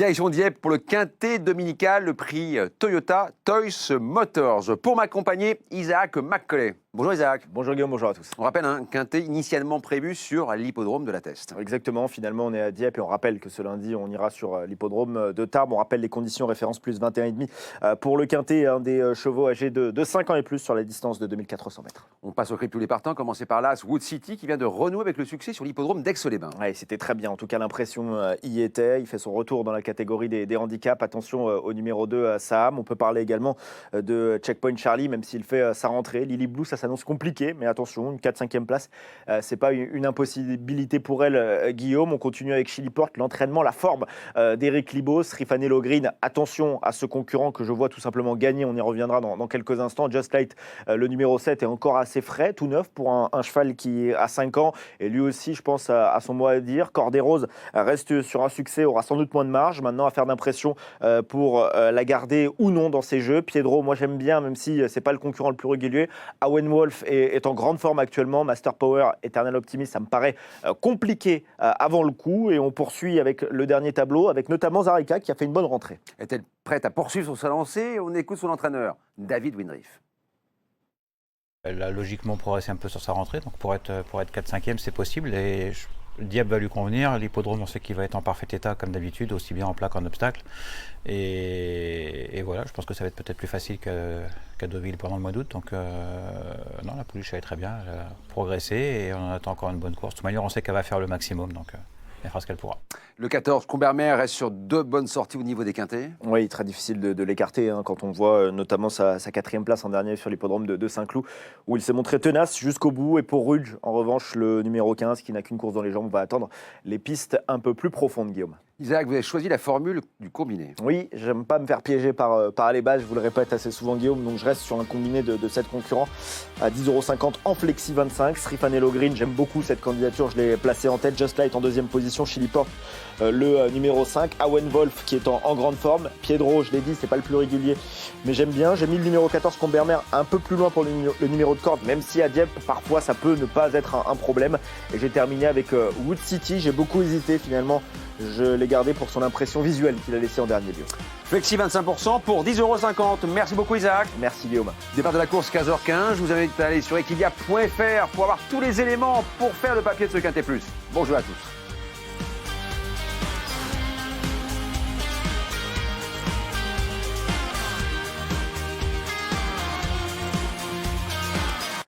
Direction Dieppe pour le quintet dominical, le prix Toyota Toys Motors. Pour m'accompagner, Isaac Macaulay. Bonjour Isaac. Bonjour Guillaume, bonjour à tous. On rappelle un quintet initialement prévu sur l'hippodrome de la Teste. Exactement, finalement on est à Dieppe et on rappelle que ce lundi on ira sur l'hippodrome de Tarbes. On rappelle les conditions, référence plus 21,5 pour le quintet, un des chevaux âgés de 5 ans et plus sur la distance de 2400 mètres. On passe au cri de tous les partants, commencer par l'As Wood City qui vient de renouer avec le succès sur l'hippodrome d'Aix-les-Bains. Ouais, c'était très bien, en tout cas l'impression y était. Il fait son retour dans la catégorie des handicaps. Attention au numéro 2, Saham. On peut parler également de Checkpoint Charlie, même s'il fait sa rentrée. Lily Blue, ça s'annonce compliqué, mais attention, une 4-5e place, c'est pas une impossibilité pour elle, Guillaume. On continue avec Chili Porte, l'entraînement, la forme d'Eric Libos, Rifanello Green. Attention à ce concurrent que je vois tout simplement gagner, on y reviendra dans quelques instants. Just Light, le numéro 7, est encore assez frais, tout neuf pour un cheval qui a 5 ans, et lui aussi, je pense, à son mot à dire. Cordée Rose reste sur un succès, aura sans doute moins de marge. Maintenant, à faire d'impression pour la garder ou non dans ses jeux. Piedro, moi j'aime bien, même si c'est pas le concurrent le plus régulier. Owen Wolf est en grande forme actuellement. Master Power, Eternal Optimist, ça me paraît compliqué avant le coup. Et on poursuit avec le dernier tableau, avec notamment Zarika qui a fait une bonne rentrée. Est-elle prête à poursuivre sur sa lancée? On écoute son entraîneur, David Winrich. Elle a logiquement progressé un peu sur sa rentrée, donc pour être 4-5e, c'est possible. Et le Dieppe va lui convenir. L'hippodrome, on sait qu'il va être en parfait état comme d'habitude, aussi bien en plat qu'en obstacle. Et voilà, je pense que ça va être peut-être plus facile qu'à Deauville pendant le mois d'août. Donc non, la pouliche, elle est très bien, elle a progressé et on attend encore une bonne course. De toute manière, on sait qu'elle va faire le maximum, donc elle fera ce qu'elle pourra. Le 14, Combermer reste sur 2 bonnes sorties au niveau des quintets. Oui, très difficile de l'écarter quand on voit notamment sa 4e place en dernier sur l'hippodrome de Saint-Cloud, où il s'est montré tenace jusqu'au bout. Et pour Ruge, en revanche, le numéro 15, qui n'a qu'une course dans les jambes, va attendre les pistes un peu plus profondes, Guillaume. Isaac, vous avez choisi la formule du combiné. Oui, j'aime pas me faire piéger par les bases, je vous le répète assez souvent, Guillaume, donc je reste sur un combiné de 7 concurrents à 10,50 € en flexi 25. Srifanello Green, j'aime beaucoup cette candidature, je l'ai placé en tête. Just Light en 2e position, Chili Porte le numéro 5, Owen Wolf qui est en grande forme, Piedro, je l'ai dit, c'est pas le plus régulier, mais j'aime bien. J'ai mis le numéro 14, Combermer, un peu plus loin pour le numéro de corde, même si à Dieppe, parfois ça peut ne pas être un problème. Et j'ai terminé avec Wood City, j'ai beaucoup hésité finalement. Je l'ai gardé pour son impression visuelle qu'il a laissée en dernier lieu. Flexi 25% pour 10,50 €. Merci beaucoup Isaac. Merci Guillaume. Départ de la course 15h15. Je vous invite à aller sur equidia.fr pour avoir tous les éléments pour faire le papier de ce Quintet Plus. Bonjour à tous.